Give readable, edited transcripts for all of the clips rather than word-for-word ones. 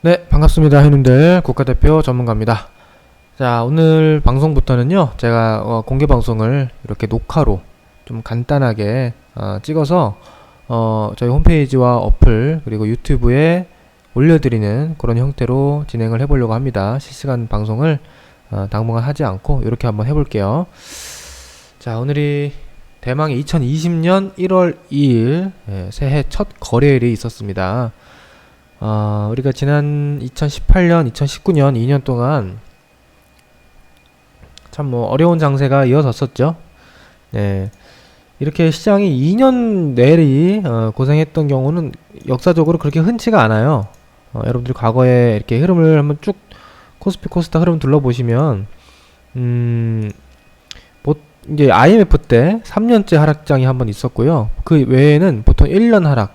네, 반갑습니다. 형님들 국가대표 전문가입니다. 자, 오늘 방송부터는요, 제가 공개 방송을 이렇게 녹화로 좀 간단하게 찍어서 저희 홈페이지와 어플 그리고 유튜브에 올려드리는 그런 형태로 진행을 해보려고 합니다. 실시간 방송을 당분간 하지 않고 이렇게 한번 해볼게요. 자, 오늘이 대망의 2020년 1월 2일 새해 첫 거래일이 있었습니다. 우리가 지난 2018년, 2019년 2년 동안 참 뭐 어려운 장세가 이어졌었죠. 네. 이렇게 시장이 2년 내리 고생했던 경우는 역사적으로 그렇게 흔치가 않아요. 여러분들이 과거에 이렇게 흐름을 한번 쭉 코스피 코스닥 흐름 둘러보시면 이제 IMF 때 3년째 하락장이 한번 있었고요. 그 외에는 보통 1년 하락,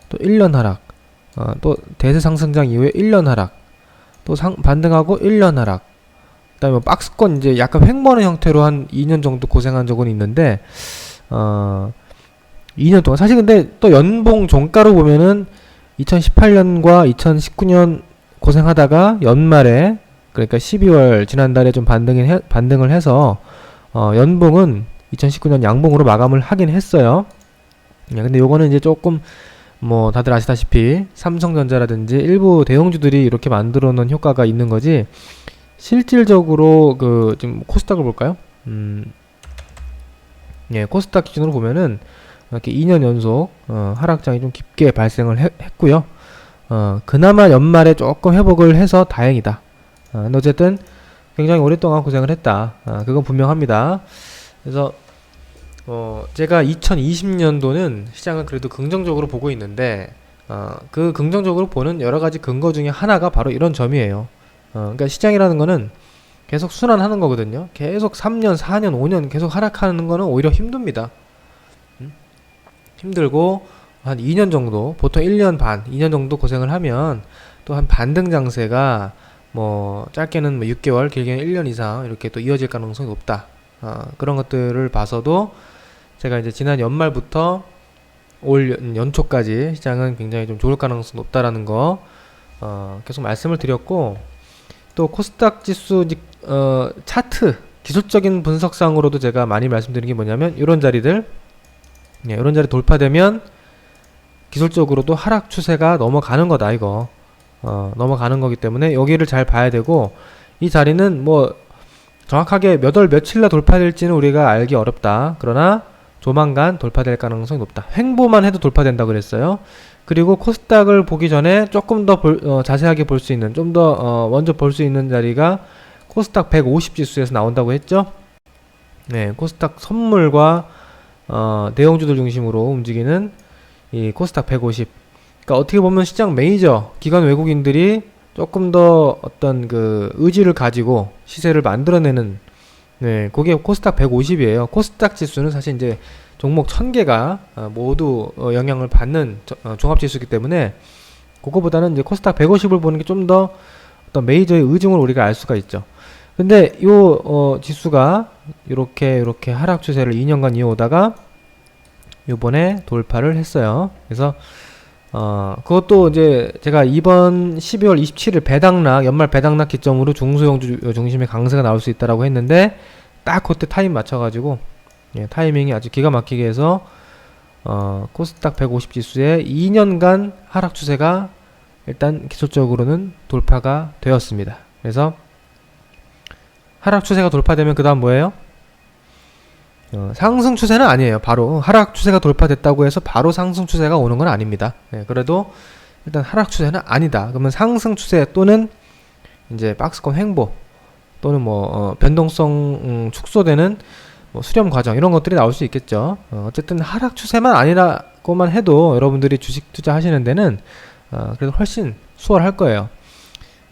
또 1년 하락, 또 대세 상승장 이후에 1년 하락, 또 반등하고 1년 하락, 그 다음에 박스권 이제 약간 횡보하는 형태로 한 2년 정도 고생한 적은 있는데 2년 동안 사실 근데 또 연봉 종가로 보면은 2018년과 2019년 고생하다가 연말에 그러니까 12월 지난달에 좀 반등을 해서 연봉은 2019년 양봉으로 마감을 하긴 했어요. 근데 요거는 이제 조금 뭐 다들 아시다시피 삼성전자라든지 일부 대형주들이 이렇게 만들어 놓은 효과가 있는 거지, 실질적으로 지금 코스닥을 볼까요? 예, 코스닥 기준으로 보면은 이렇게 2년 연속 하락장이 좀 깊게 발생을 했고요. 그나마 연말에 조금 회복을 해서 다행이다. 근데 어쨌든 굉장히 오랫동안 고생을 했다. 그건 분명합니다. 그래서 제가 2020년도는 시장을 그래도 긍정적으로 보고 있는데 그 긍정적으로 보는 여러가지 근거 중에 하나가 바로 이런 점이에요. 그러니까 시장이라는 거는 계속 순환하는 거거든요. 계속 3년, 4년, 5년 계속 하락하는 거는 오히려 힘듭니다. 힘들고 한 2년 정도, 보통 1년 반, 2년 정도 고생을 하면 또 한 반등 장세가 뭐 짧게는 뭐 6개월, 길게는 1년 이상 이렇게 또 이어질 가능성이 높다. 그런 것들을 봐서도 제가 이제 지난 연말부터 올 연초까지 시장은 굉장히 좀 좋을 가능성이 높다라는 거 계속 말씀을 드렸고, 또 코스닥 지수 차트 기술적인 분석상으로도 제가 많이 말씀드린 게 뭐냐면 이런 자리들, 이런 자리 돌파되면 기술적으로도 하락 추세가 넘어가는 거다 이거. 넘어가는 거기 때문에 여기를 잘 봐야 되고, 이 자리는 뭐 정확하게 몇 월 며칠날 돌파될지는 우리가 알기 어렵다. 그러나 조만간 돌파될 가능성이 높다. 횡보만 해도 돌파된다 그랬어요. 그리고 코스닥을 보기 전에 조금 더 자세하게 볼 수 있는, 좀 더 먼저 볼 수 있는 자리가 코스닥 150 지수에서 나온다고 했죠. 네, 코스닥 선물과 대형주들 중심으로 움직이는 이 코스닥 150. 그러니까 어떻게 보면 시장 메이저 기관 외국인들이 조금 더 어떤 의지를 가지고 시세를 만들어내는, 네, 그게 코스닥 150이에요. 코스닥 지수는 사실 이제 종목 1000개가 모두 영향을 받는 종합지수이기 때문에 그거보다는 이제 코스닥 150을 보는 게 좀 더 어떤 메이저의 의중을 우리가 알 수가 있죠. 근데 요 지수가 이렇게 하락 추세를 2년간 이어오다가 요번에 돌파를 했어요. 그래서 그것도 이제 제가 이번 12월 27일 배당락, 연말 배당락 기점으로 중소형주 중심의 강세가 나올 수 있다라고 했는데 딱 그때 타임 맞춰가지고, 타이밍이 아주 기가 막히게 해서 코스닥 150 지수의 2년간 하락 추세가 일단 기술적으로는 돌파가 되었습니다. 그래서 하락 추세가 돌파되면 그 다음 뭐예요? 상승 추세는 아니에요. 바로 하락 추세가 돌파됐다고 해서 바로 상승 추세가 오는 건 아닙니다. 그래도 일단 하락 추세는 아니다. 그러면 상승 추세 또는 이제 박스권 횡보 또는 뭐 변동성 축소되는 뭐 수렴 과정, 이런 것들이 나올 수 있겠죠. 어쨌든 하락 추세만 아니라고만 해도 여러분들이 주식 투자하시는 데는 그래도 훨씬 수월할 거예요.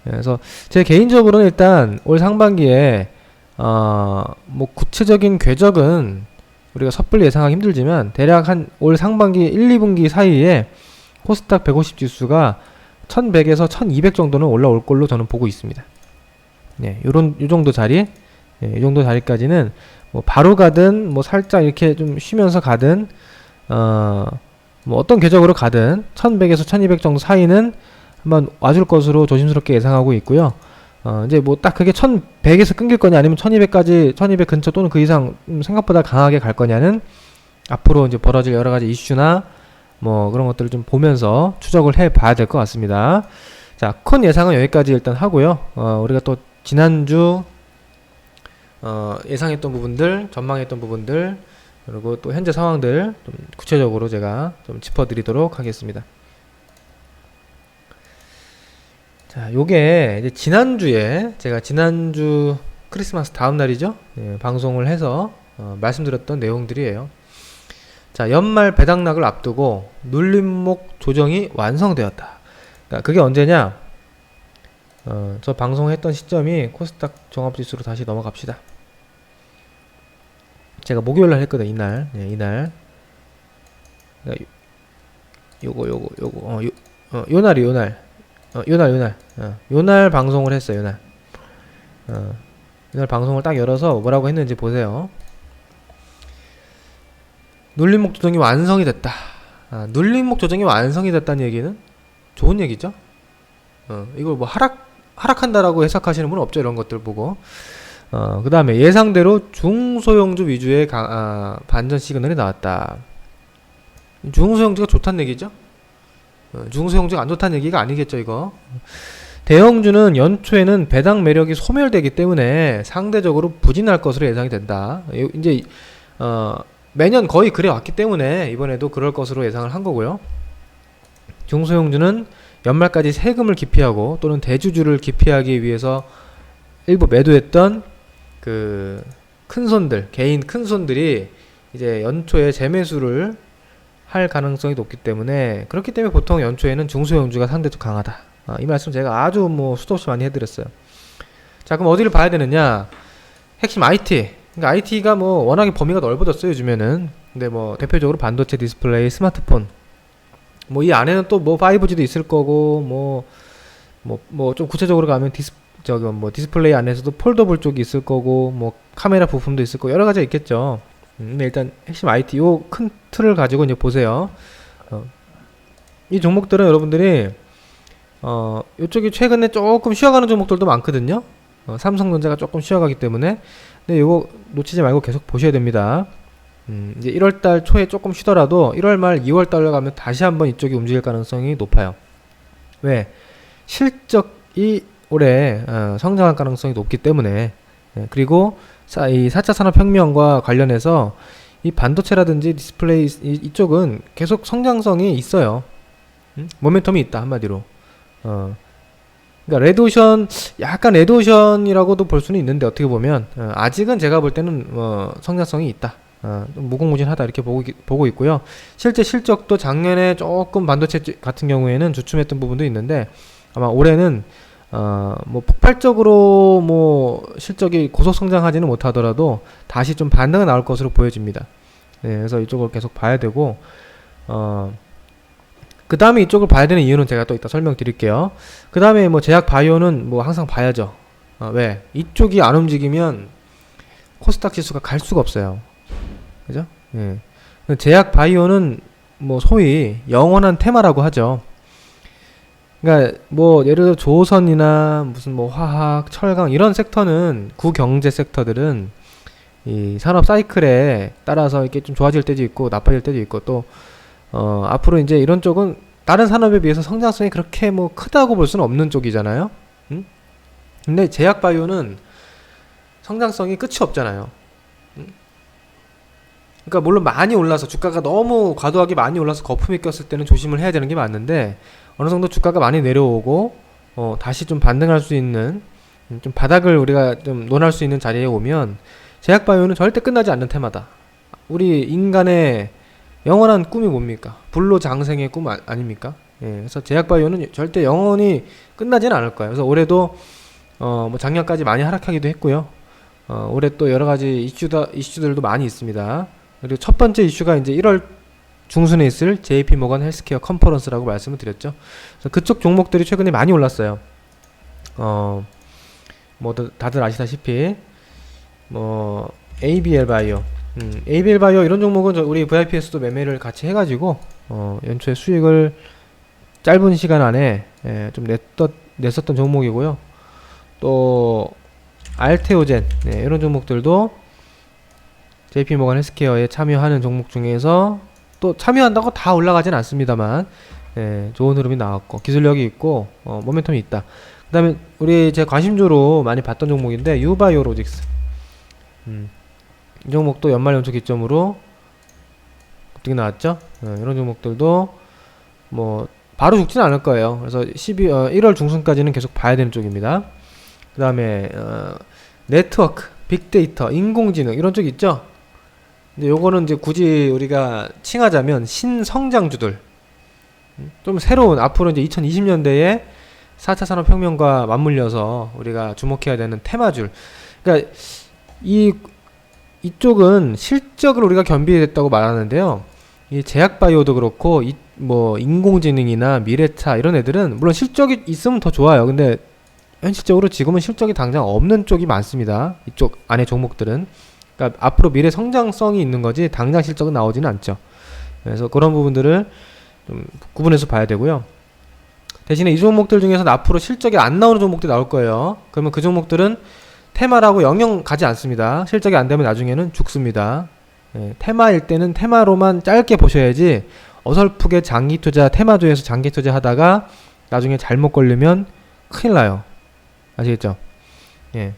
그래서 제 개인적으로는 일단 올 상반기에 뭐 구체적인 궤적은 우리가 섣불리 예상하기 힘들지만 대략 한 올 상반기 1, 2분기 사이에 코스닥 150 지수가 1100에서 1200 정도는 올라올 걸로 저는 보고 있습니다. 네, 요 정도 자리, 이 정도 자리까지는 뭐 바로 가든 뭐 살짝 이렇게 좀 쉬면서 가든 뭐 어떤 궤적으로 가든 1100에서 1200 정도 사이는 한번 와줄 것으로 조심스럽게 예상하고 있고요. 이제 뭐 딱 그게 1100에서 끊길 거냐 아니면 1200까지 1200 근처 또는 그 이상 생각보다 강하게 갈 거냐는 앞으로 이제 벌어질 여러 가지 이슈나 뭐 그런 것들을 좀 보면서 추적을 해 봐야 될 것 같습니다. 자, 큰 예상은 여기까지 일단 하고요. 우리가 또 지난주 예상했던 부분들, 전망했던 부분들, 그리고 또 현재 상황들 좀 구체적으로 제가 좀 짚어드리도록 하겠습니다. 자, 요게 이제 지난주에 제가 지난주 크리스마스 다음 날이죠. 예, 방송을 해서 말씀드렸던 내용들이에요. 자, 연말 배당락을 앞두고 눌림목 조정이 완성되었다. 그러니까 그게 언제냐? 저 방송했던 시점이 코스닥 종합지수로 다시 넘어갑시다. 제가 목요일날 했거든, 이날. 네, 이날. 그러니까 요날이 요날. 요날 방송을 했어요, 요날. 요날 방송을 딱 열어서 뭐라고 했는지 보세요. 눌림목 조정이 완성이 됐다. 눌림목 조정이 완성이 됐다는 얘기는 좋은 얘기죠. 이걸 뭐 하락한다라고 해석하시는 분은 없죠, 이런 것들 보고. 그 다음에 예상대로 중소형주 위주의 반전 시그널이 나왔다. 중소형주가 좋다는 얘기죠. 중소형주가 안 좋다는 얘기가 아니겠죠, 이거. 대형주는 연초에는 배당 매력이 소멸되기 때문에 상대적으로 부진할 것으로 예상이 된다. 이제 매년 거의 그래 왔기 때문에 이번에도 그럴 것으로 예상을 한 거고요. 중소형주는 연말까지 세금을 기피하고 또는 대주주를 기피하기 위해서 일부 매도했던 그 큰손들, 개인 큰손들이 이제 연초에 재매수를 할 가능성이 높기 때문에, 그렇기 때문에 보통 연초에는 중소형주가 상대적으로 강하다. 이 말씀 제가 아주 뭐 수도 없이 많이 해드렸어요. 자, 그럼 어디를 봐야 되느냐? 핵심 IT. 그러니까 IT가 뭐 워낙에 범위가 넓어졌어요, 요즘에는. 근데 뭐 대표적으로 반도체, 디스플레이, 스마트폰. 뭐 이 안에는 또 뭐 5G도 있을 거고, 뭐 좀 구체적으로 가면 디스플레이 안에서도 폴더블 쪽이 있을 거고, 뭐 카메라 부품도 있을 거고, 여러 가지가 있겠죠. 근데 일단 핵심 IT 요 큰 틀을 가지고 이제 보세요. 이 종목들은 여러분들이 요쪽이 최근에 조금 쉬어가는 종목들도 많거든요. 삼성전자가 조금 쉬어가기 때문에. 근데 이거 놓치지 말고 계속 보셔야 됩니다. 이제 1월달 초에 조금 쉬더라도 1월 말 2월달로 가면 다시 한번 이쪽이 움직일 가능성이 높아요. 왜? 실적이 올해 성장할 가능성이 높기 때문에. 그리고 이 4차 산업혁명과 관련해서 이 반도체라든지 디스플레이 이쪽은 계속 성장성이 있어요. 모멘텀이 있다, 한마디로. 그러니까 레드오션, 약간 레드오션이라고도 볼 수는 있는데, 어떻게 보면 아직은 제가 볼 때는 성장성이 있다. 좀 무궁무진하다, 이렇게 보고 있고요. 실제 실적도 작년에 조금 반도체 같은 경우에는 주춤했던 부분도 있는데, 아마 올해는 뭐 폭발적으로 뭐 실적이 고속 성장하지는 못하더라도 다시 좀 반등은 나올 것으로 보여집니다. 네, 그래서 이쪽을 계속 봐야 되고, 그 다음에 이쪽을 봐야 되는 이유는 제가 또 이따 설명드릴게요. 그 다음에 뭐 제약 바이오는 뭐 항상 봐야죠. 왜? 이쪽이 안 움직이면 코스닥 지수가 갈 수가 없어요. 그죠? 예. 제약 바이오는 뭐 소위 영원한 테마라고 하죠. 그러니까 뭐 예를 들어 조선이나 무슨 뭐 화학, 철강 이런 섹터는, 구경제 섹터들은 이 산업 사이클에 따라서 이렇게 좀 좋아질 때도 있고 나빠질 때도 있고, 또 앞으로 이제 이런 쪽은 다른 산업에 비해서 성장성이 그렇게 뭐 크다고 볼 수는 없는 쪽이잖아요. 근데 제약 바이오는 성장성이 끝이 없잖아요. 그러니까 물론 많이 올라서 주가가 너무 과도하게 많이 올라서 거품이 꼈을 때는 조심을 해야 되는 게 맞는데, 어느 정도 주가가 많이 내려오고 다시 좀 반등할 수 있는, 좀 바닥을 우리가 좀 논할 수 있는 자리에 오면 제약 바이오는 절대 끝나지 않는 테마다. 우리 인간의 영원한 꿈이 뭡니까? 불로장생의 꿈 아닙니까? 예, 그래서 제약 바이오는 절대 영원히 끝나지는 않을 거예요. 그래서 올해도 뭐 작년까지 많이 하락하기도 했고요. 올해 또 여러 가지 이슈들도 많이 있습니다. 그리고 첫 번째 이슈가 이제 1월 중순에 있을 JP 모건 헬스케어 컨퍼런스라고 말씀을 드렸죠. 그래서 그쪽 종목들이 최근에 많이 올랐어요. 뭐 다들 아시다시피 뭐 ABL 바이오, ABL 바이오 이런 종목은 우리 VIP에서도 매매를 같이 해가지고 연초에 수익을 짧은 시간 안에 좀 냈었던 종목이고요. 또 알테오젠 이런 종목들도 JP모건 헬스케어에 참여하는 종목 중에서 또 참여한다고 다 올라가진 않습니다만 좋은 흐름이 나왔고 기술력이 있고 모멘텀이 있다. 그 다음에 우리 제 관심주로 많이 봤던 종목인데 유바이오로직스 이 종목도 연말 연초 기점으로 급등이 나왔죠. 이런 종목들도 뭐 바로 죽지는 않을 거예요. 그래서 1월 중순까지는 계속 봐야 되는 쪽입니다. 그 다음에 네트워크, 빅데이터, 인공지능 이런 쪽 있죠. 근데 요거는 이제 굳이 우리가 칭하자면 신성장주들, 좀 새로운 앞으로 이제 2020년대에 4차 산업혁명과 맞물려서 우리가 주목해야 되는 테마줄. 그러니까 이쪽은 실적을 우리가 겸비했다고 말하는데요. 이 제약바이오도 그렇고 뭐 인공지능이나 미래차 이런 애들은 물론 실적이 있으면 더 좋아요. 근데 현실적으로 지금은 실적이 당장 없는 쪽이 많습니다. 이쪽 안에 종목들은. 그러니까 앞으로 미래 성장성이 있는 거지 당장 실적은 나오지는 않죠. 그래서 그런 부분들을 좀 구분해서 봐야 되고요. 대신에 이 종목들 중에서 앞으로 실적이 안 나오는 종목들이 나올 거예요. 그러면 그 종목들은 테마라고 영영 가지 않습니다. 실적이 안 되면 나중에는 죽습니다. 테마일 때는 테마로만 짧게 보셔야지 어설프게 장기 투자, 테마주에서 장기 투자 하다가 나중에 잘못 걸리면 큰일 나요. 아시겠죠? 예.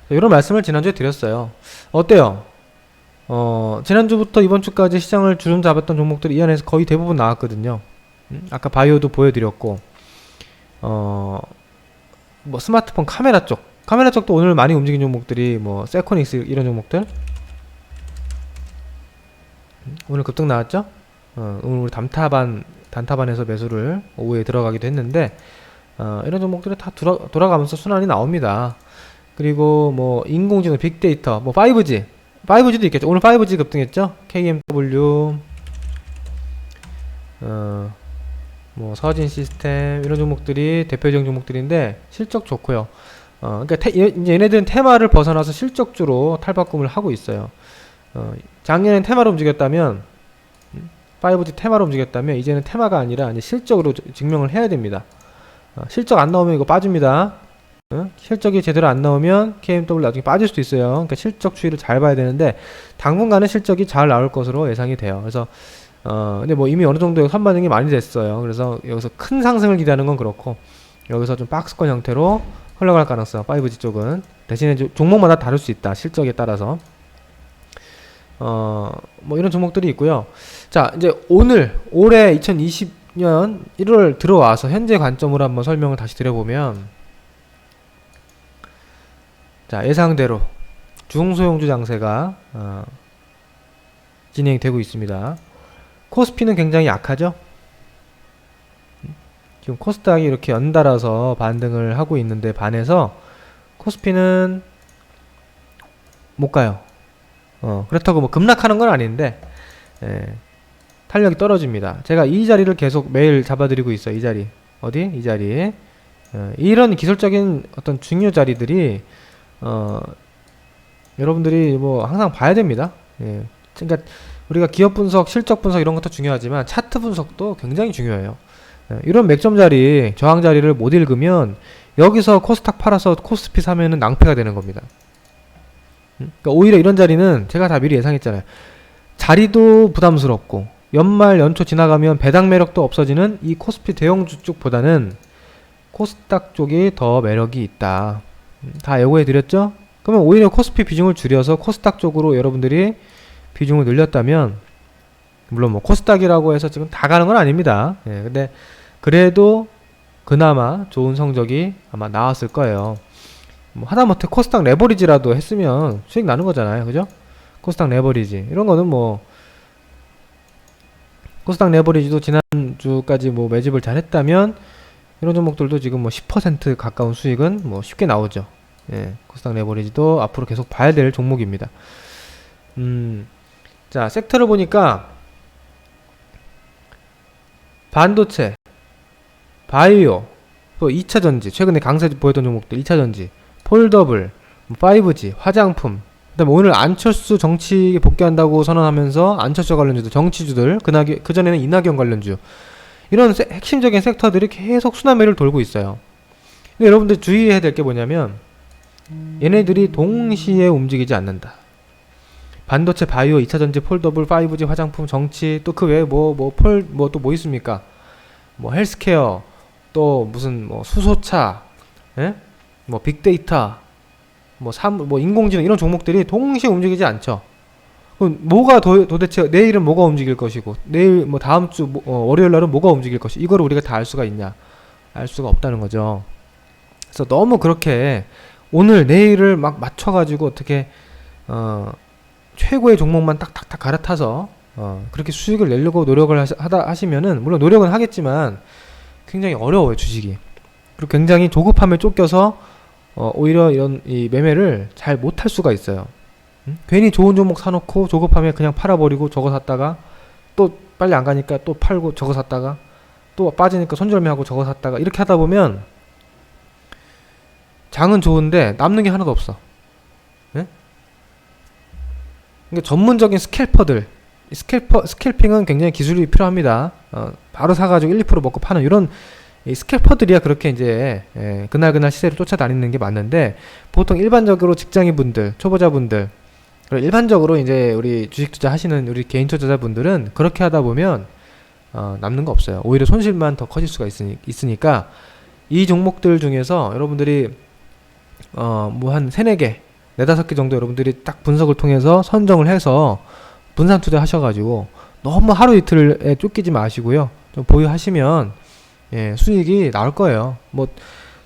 이런 말씀을 지난주에 드렸어요. 어때요? 지난주부터 이번주까지 시장을 주름 잡았던 종목들이 이 안에서 거의 대부분 나왔거든요. 아까 바이오도 보여드렸고, 뭐 스마트폰 카메라 쪽도 오늘 많이 움직인 종목들이 뭐 세코닉스 이런 종목들 오늘 급등 나왔죠? 오늘 우리 단타반에서 매수를 오후에 들어가기도 했는데 이런 종목들이 다 돌아가면서 순환이 나옵니다. 그리고 뭐 인공지능, 빅데이터, 뭐 5G도 있겠죠. 오늘 5G 급등했죠. KMW, 뭐 서진 시스템 이런 종목들이 대표적인 종목들인데 실적 좋고요. 그러니까 이제 얘네들은 테마를 벗어나서 실적주로 탈바꿈을 하고 있어요. 작년엔 테마로 움직였다면 5G 테마로 움직였다면 이제는 테마가 아니라 이제 실적으로 증명을 해야 됩니다. 실적 안 나오면 이거 빠집니다. 실적이 제대로 안 나오면 KMW 나중에 빠질 수도 있어요. 그러니까 실적 추이를 잘 봐야 되는데 당분간은 실적이 잘 나올 것으로 예상이 돼요. 그래서 근데 뭐 이미 어느 정도 선반영이 많이 됐어요. 그래서 여기서 큰 상승을 기대하는 건 그렇고 여기서 좀 박스권 형태로 흘러갈 가능성 5G 쪽은 대신에 종목마다 다를 수 있다. 실적에 따라서 뭐 이런 종목들이 있고요. 자, 이제 올해 2020년 1월 들어와서 현재 관점으로 한번 설명을 다시 드려보면 자, 예상대로 중소형주 장세가 진행되고 있습니다. 코스피는 굉장히 약하죠. 지금 코스닥이 이렇게 연달아서 반등을 하고 있는데 반해서 코스피는 못 가요. 그렇다고 뭐 급락하는 건 아닌데 탄력이 떨어집니다. 제가 이 자리를 계속 매일 잡아드리고 있어요. 이 자리 어디? 이 자리. 이런 기술적인 어떤 중요 자리들이 여러분들이 뭐 항상 봐야 됩니다. 그러니까 우리가 기업 분석, 실적 분석 이런 것도 중요하지만 차트 분석도 굉장히 중요해요. 이런 맥점 자리, 저항 자리를 못 읽으면 여기서 코스닥 팔아서 코스피 사면은 낭패가 되는 겁니다. 그러니까 오히려 이런 자리는 제가 다 미리 예상했잖아요. 자리도 부담스럽고 연말 연초 지나가면 배당 매력도 없어지는 이 코스피 대형주 쪽보다는 코스닥 쪽이 더 매력이 있다. 다 예고해 드렸죠? 그러면 오히려 코스피 비중을 줄여서 코스닥 쪽으로 여러분들이 비중을 늘렸다면 물론 뭐 코스닥이라고 해서 지금 다 가는 건 아닙니다. 근데 그래도 그나마 좋은 성적이 아마 나왔을 거예요. 뭐 하다못해 코스닥 레버리지라도 했으면 수익 나는 거잖아요. 그죠? 코스닥 레버리지 이런 거는 뭐 코스닥 레버리지도 지난주까지 뭐 매집을 잘 했다면 이런 종목들도 지금 뭐 10% 가까운 수익은 뭐 쉽게 나오죠. 코스닥 레버리지도 앞으로 계속 봐야 될 종목입니다. 자, 섹터를 보니까 반도체, 바이오, 또 2차전지, 최근에 강세 보였던 종목들 2차전지, 폴더블, 5G, 화장품, 그 다음에 오늘 안철수 정치 복귀한다고 선언하면서 안철수 관련주들, 정치주들, 그전에는 이낙연 관련주 이런 핵심적인 섹터들이 계속 순환매를 돌고 있어요. 근데 여러분들 주의해야 될 게 뭐냐면 얘네들이 동시에 움직이지 않는다. 반도체, 바이오, 2차전지, 폴더블, 5G, 화장품, 정치, 또 그 외에 또 뭐 있습니까? 뭐 헬스케어, 또 무슨 뭐 수소차, 예? 뭐 빅데이터, 뭐 인공지능 이런 종목들이 동시에 움직이지 않죠. 그럼 뭐가 도대체 내일은 뭐가 움직일 것이고 내일 뭐 다음 주 월요일 날은 뭐가 움직일 것이, 이거를 우리가 다 알 수가 있냐? 알 수가 없다는 거죠. 그래서 너무 그렇게 오늘 내일을 막 맞춰가지고 어떻게 최고의 종목만 딱딱딱 갈아타서 그렇게 수익을 내려고 노력을 하시면은, 물론 노력은 하겠지만 굉장히 어려워요, 주식이. 그리고 굉장히 조급함에 쫓겨서 오히려 이런 이 매매를 잘 못할 수가 있어요. 괜히 좋은 종목 사놓고 조급함에 그냥 팔아버리고 저거 샀다가 또 빨리 안 가니까 또 팔고 저거 샀다가 또 빠지니까 손절매하고 저거 샀다가 이렇게 하다 보면 장은 좋은데 남는 게 하나도 없어. 예? 그러니까 전문적인 스캘퍼들, 스캘핑은 굉장히 기술이 필요합니다. 바로 사가지고 1, 2% 먹고 파는 이런 이 스캘퍼들이야 그렇게 이제 그날 시세를 쫓아다니는 게 맞는데, 보통 일반적으로 직장인분들, 초보자분들, 그리고 일반적으로 이제 우리 주식 투자 하시는 우리 개인 투자자분들은 그렇게 하다 보면 남는 거 없어요. 오히려 손실만 더 커질 수가 있으니까 이 종목들 중에서 여러분들이 뭐 한 3, 4개, 4, 5개 정도 여러분들이 딱 분석을 통해서 선정을 해서 분산 투자 하셔가지고 너무 하루 이틀에 쫓기지 마시고요. 좀 보유하시면 수익이 나올 거예요. 뭐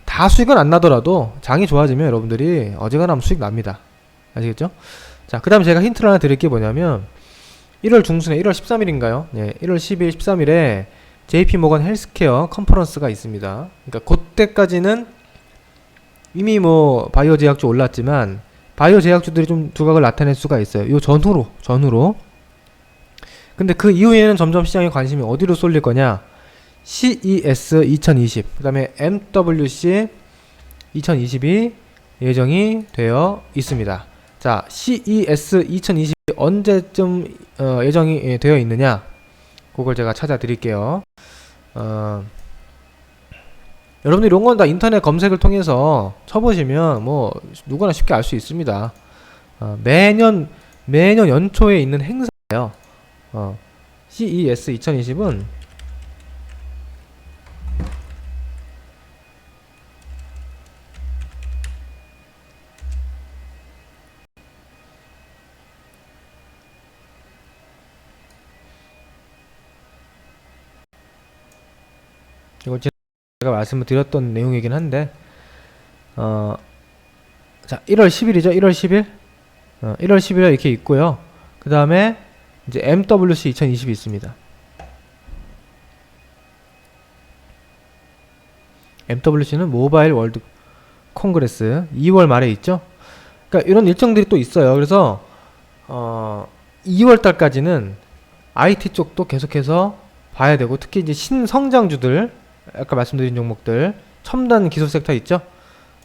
다 수익은 안 나더라도 장이 좋아지면 여러분들이 어지간하면 수익 납니다. 아시겠죠? 자, 그 다음에 제가 힌트를 하나 드릴 게 뭐냐면 1월 중순에 1월 13일인가요? 1월 10일, 13일에 JP모건 헬스케어 컨퍼런스가 있습니다. 그러니까 그때까지는 이미 뭐 바이오 제약주 올랐지만 바이오 제약주들이 좀 두각을 나타낼 수가 있어요. 요 전후로. 근데 그 이후에는 점점 시장의 관심이 어디로 쏠릴 거냐? CES 2020, 그 다음에 MWC 2020이 예정이 되어 있습니다. 자, CES 2020이 언제쯤 예정이 되어 있느냐? 그걸 제가 찾아 드릴게요. 여러분들 이런 건 다 인터넷 검색을 통해서 쳐보시면 뭐 누구나 쉽게 알 수 있습니다. 매년 연초에 있는 행사예요. CES 2020은 이걸 제가 말씀을 드렸던 내용이긴 한데, 자, 1월 10일이죠. 1월 10일. 1월 10일에 이렇게 있고요. 그 다음에 이제 MWC 2020이 있습니다. MWC는 모바일 월드 콩그레스 2월 말에 있죠. 그러니까 이런 일정들이 또 있어요. 그래서 2월 달까지는 IT 쪽도 계속해서 봐야 되고, 특히 이제 신성장주들, 아까 말씀드린 종목들, 첨단 기술 섹터 있죠.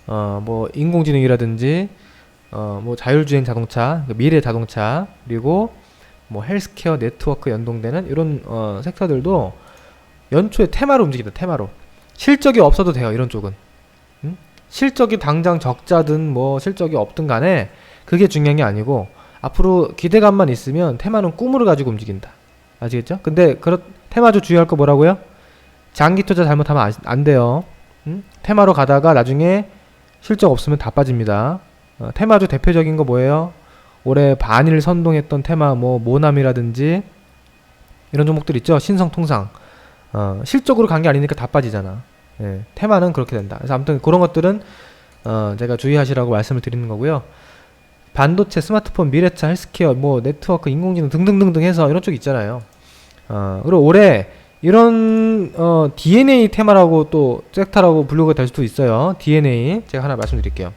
뭐 인공지능이라든지 뭐 자율주행 자동차, 미래 자동차, 그리고 뭐 헬스케어 네트워크 연동되는 이런 섹터들도 연초에 테마로 움직이다. 테마로. 실적이 없어도 돼요, 이런 쪽은. 실적이 당장 적자든 뭐 실적이 없든 간에 그게 중요한 게 아니고, 앞으로 기대감만 있으면 테마는 꿈으로 가지고 움직인다. 아시겠죠? 근데 테마주 주의할 거 뭐라고요? 장기 투자 잘못하면 안 돼요. 테마로 가다가 나중에 실적 없으면 다 빠집니다. 테마주 대표적인 거 뭐예요? 올해 반일 선동했던 테마, 뭐 모남이라든지 이런 종목들 있죠. 신성통상. 실적으로 간 게 아니니까 다 빠지잖아. 테마는 그렇게 된다. 그래서 아무튼 그런 것들은 제가 주의하시라고 말씀을 드리는 거고요. 반도체, 스마트폰, 미래차, 헬스케어, 뭐 네트워크, 인공지능 등등등등 해서 이런 쪽 있잖아요. 그리고 올해 이런 DNA 테마라고 또 섹터라고 분류가 될 수도 있어요. DNA 제가 하나 말씀드릴게요.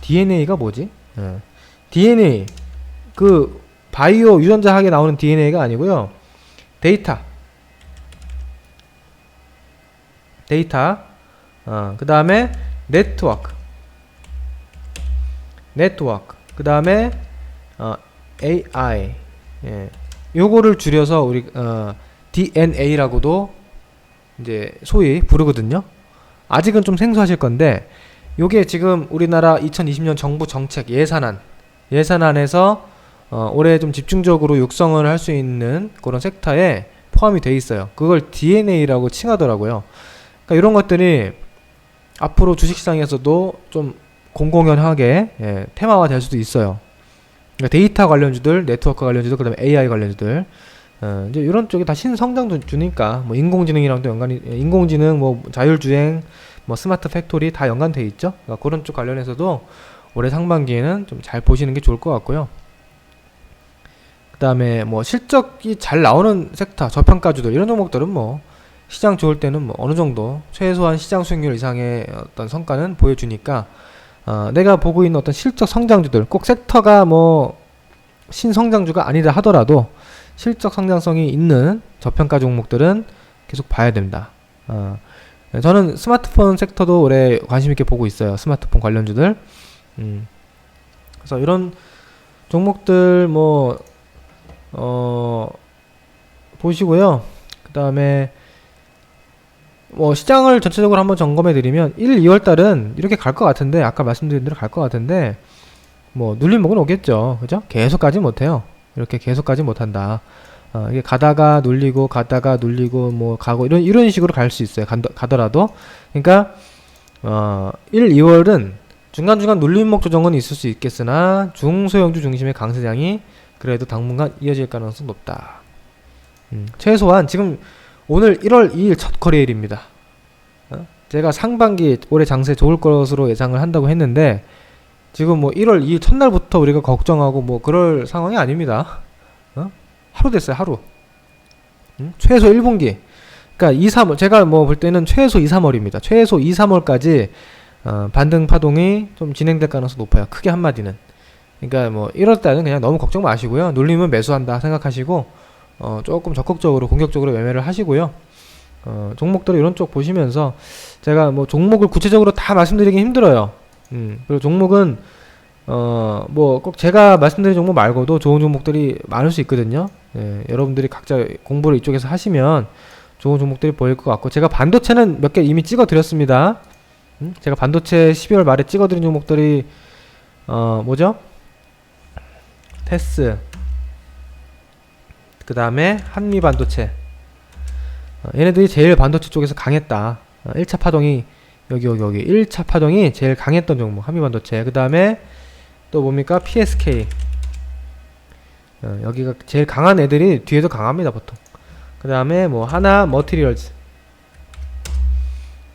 DNA가 뭐지? DNA 그 바이오 유전자학에 나오는 DNA가 아니고요. 데이터 그 다음에 네트워크 그 다음에 AI, 요거를 줄여서 우리 DNA라고도 이제 소위 부르거든요. 아직은 좀 생소하실 건데 요게 지금 우리나라 2020년 정부 정책 예산안에서 올해 좀 집중적으로 육성을 할 수 있는 그런 섹터에 포함이 돼 있어요. 그걸 DNA라고 칭하더라고요. 그러니까 이런 것들이 앞으로 주식시장에서도 좀 공공연하게 테마화 될 수도 있어요. 그러니까 데이터 관련주들, 네트워크 관련주들, 그 다음에 AI 관련주들, 이제 이런 쪽이 다 신성장주니까, 뭐 인공지능이랑도 인공지능, 뭐 자율주행, 뭐 스마트 팩토리 다 연관돼 있죠. 그러니까 그런 쪽 관련해서도 올해 상반기에는 좀 잘 보시는 게 좋을 것 같고요. 그 다음에 뭐 실적이 잘 나오는 섹터, 저평가주들 이런 종목들은 뭐 시장 좋을 때는 뭐 어느 정도 최소한 시장 수익률 이상의 어떤 성과는 보여주니까 내가 보고 있는 어떤 실적 성장주들, 꼭 섹터가 뭐 신성장주가 아니다 하더라도 실적 성장성이 있는 저평가 종목들은 계속 봐야 됩니다. 저는 스마트폰 섹터도 올해 관심 있게 보고 있어요. 스마트폰 관련주들. 그래서 이런 종목들 뭐 보시고요. 그 다음에 뭐 시장을 전체적으로 한번 점검해 드리면 1, 2월 달은 이렇게 갈 것 같은데, 아까 말씀드린 대로 갈 것 같은데 뭐 눌림목은 오겠죠. 그죠? 계속 가지 못해요. 이렇게 계속 가지 못한다. 이게 가다가 눌리고 뭐 가고 이런 식으로 갈 수 있어요. 가더라도. 그러니까 1, 2월은 중간중간 눌림목 조정은 있을 수 있겠으나 중소형주 중심의 강세장이 그래도 당분간 이어질 가능성이 높다. 최소한 지금 오늘 1월 2일 첫 거래일입니다. 제가 상반기 올해 장세 좋을 것으로 예상을 한다고 했는데 지금 뭐 1월 2일 첫날부터 우리가 걱정하고 뭐 그럴 상황이 아닙니다. 하루 됐어요. 하루. 최소 1분기. 그러니까 2, 3월 제가 뭐 볼 때는 최소 2, 3월입니다. 최소 2, 3월까지 반등 파동이 좀 진행될 가능성이 높아요. 크게 한마디는. 그러니까 뭐 1월 달은 그냥 너무 걱정 마시고요. 눌리면 매수한다 생각하시고 조금 적극적으로 공격적으로 매매를 하시고요. 종목들 이런 쪽 보시면서 제가 뭐 종목을 구체적으로 다 말씀드리기 힘들어요. 그리고 종목은 뭐 꼭 제가 말씀드린 종목 말고도 좋은 종목들이 많을 수 있거든요. 여러분들이 각자 공부를 이쪽에서 하시면 좋은 종목들이 보일 것 같고, 제가 반도체는 몇 개 이미 찍어 드렸습니다. 제가 반도체 12월 말에 찍어 드린 종목들이 뭐죠? 테스, 그 다음에 한미반도체. 얘네들이 제일 반도체 쪽에서 강했다. 1차 파동이 여기 1차 파동이 제일 강했던 종목 한미반도체. 그 다음에 또 뭡니까? PSK. 여기가 제일 강한 애들이 뒤에도 강합니다 보통. 그 다음에 뭐 하나 머티리얼즈.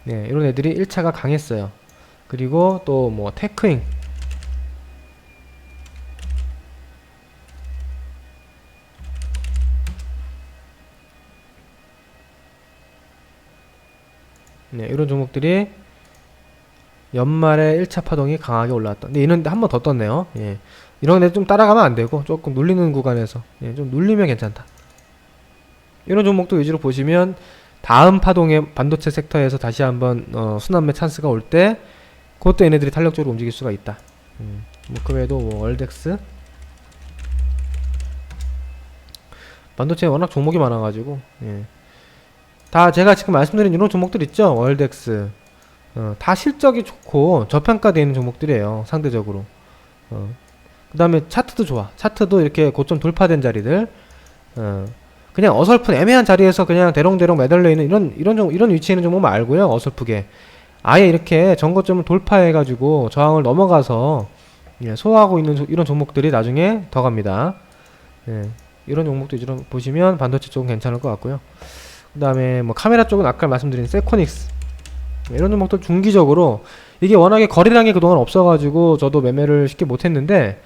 네, 이런 애들이 1차가 강했어요. 그리고 또 뭐 테크잉. 네, 이런 종목들이 연말에 1차 파동이 강하게 올라왔던. 근데 얘는 한 번 더 떴네요. 예. 이런 애 좀 따라가면 안 되고 조금 눌리는 구간에서 좀 눌리면 괜찮다. 이런 종목도 위주로 보시면 다음 파동의 반도체 섹터에서 다시 한번 순환매 찬스가 올 때 그것도 얘네들이 탄력적으로 움직일 수가 있다. 뭐 그 외에도 뭐 월덱스, 반도체에 워낙 종목이 많아가지고 다 제가 지금 말씀드린 이런 종목들 있죠. 월덱스 다 실적이 좋고 저평가되어 있는 종목들이에요. 상대적으로. 그 다음에 차트도 좋아. 차트도 이렇게 고점 돌파된 자리들, 그냥 어설픈 애매한 자리에서 그냥 대롱대롱 매달려 있는 이런 위치에 있는 종목 말고요. 어설프게 아예 이렇게 전고점을 돌파해가지고 저항을 넘어가서 소화하고 있는 이런 종목들이 나중에 더 갑니다. 이런 종목도 이제 보시면 반도체 쪽은 괜찮을 것 같고요. 그 다음에 뭐 카메라 쪽은 아까 말씀드린 세코닉스, 이런 종목들 중기적으로 이게 워낙에 거래량이 그동안 없어가지고 저도 매매를 쉽게 못했는데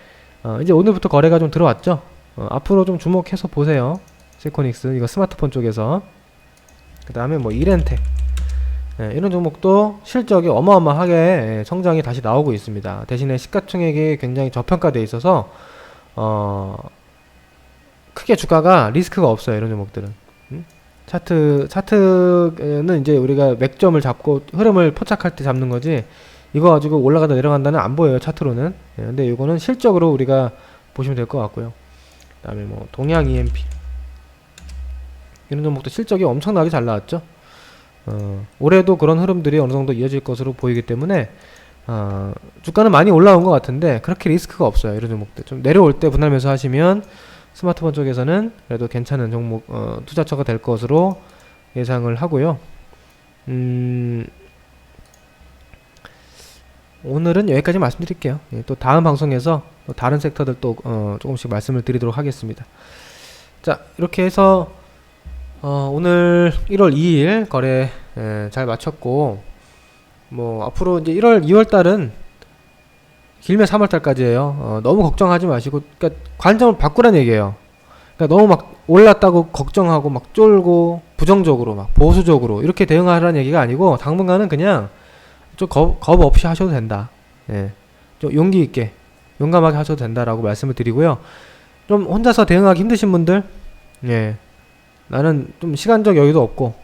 이제 오늘부터 거래가 좀 들어왔죠. 앞으로 좀 주목해서 보세요. 세코닉스 이거 스마트폰 쪽에서. 그 다음에 뭐 이렌텍, 이런 종목도 실적이 어마어마하게 성장이 다시 나오고 있습니다. 대신에 시가총액이 굉장히 저평가되어 있어서 크게 주가가 리스크가 없어요. 이런 종목들은. 차트는 이제 우리가 맥점을 잡고 흐름을 포착할 때 잡는 거지, 이거 가지고 올라가다 내려간다는 안 보여요. 차트로는. 근데 이거는 실적으로 우리가 보시면 될 것 같고요. 그 다음에 뭐 동양 EMP, 이런 종목도 실적이 엄청나게 잘 나왔죠. 올해도 그런 흐름들이 어느 정도 이어질 것으로 보이기 때문에 주가는 많이 올라온 것 같은데 그렇게 리스크가 없어요. 이런 종목들 좀 내려올 때 분할 매수하시면 스마트폰 쪽에서는 그래도 괜찮은 종목 투자처가 될 것으로 예상을 하고요. 오늘은 여기까지 말씀드릴게요. 예, 또 다음 방송에서 또 다른 섹터들 또 조금씩 말씀을 드리도록 하겠습니다. 자, 이렇게 해서 오늘 1월 2일 거래 잘 마쳤고, 뭐 앞으로 이제 1월 2월 달은 길면 3월 달까지예요. 너무 걱정하지 마시고, 그러니까 관점을 바꾸라는 얘기예요. 그러니까 너무 막 올랐다고 걱정하고 막 쫄고 부정적으로 막 보수적으로 이렇게 대응하라는 얘기가 아니고, 당분간은 그냥 좀 겁 없이 하셔도 된다. 예. 좀 용기 있게 용감하게 하셔도 된다라고 말씀을 드리고요. 좀 혼자서 대응하기 힘드신 분들, 예, 나는 좀 시간적 여유도 없고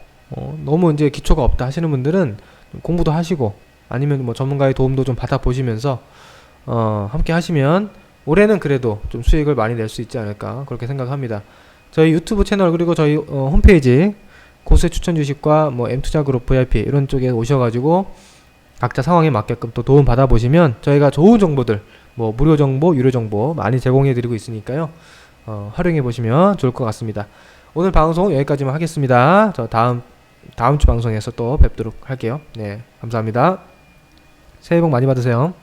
너무 이제 기초가 없다 하시는 분들은 좀 공부도 하시고 아니면 뭐 전문가의 도움도 좀 받아 보시면서 함께 하시면 올해는 그래도 좀 수익을 많이 낼 수 있지 않을까 그렇게 생각합니다. 저희 유튜브 채널 그리고 저희 홈페이지 고수의 추천 주식과 뭐 M투자그룹 VIP 이런 쪽에 오셔가지고 각자 상황에 맞게끔 또 도움 받아 보시면 저희가 좋은 정보들 뭐 무료 정보, 유료 정보 많이 제공해 드리고 있으니까요. 활용해 보시면 좋을 것 같습니다. 오늘 방송 여기까지만 하겠습니다. 저 다음 주 방송에서 또 뵙도록 할게요. 네, 감사합니다. 새해 복 많이 받으세요.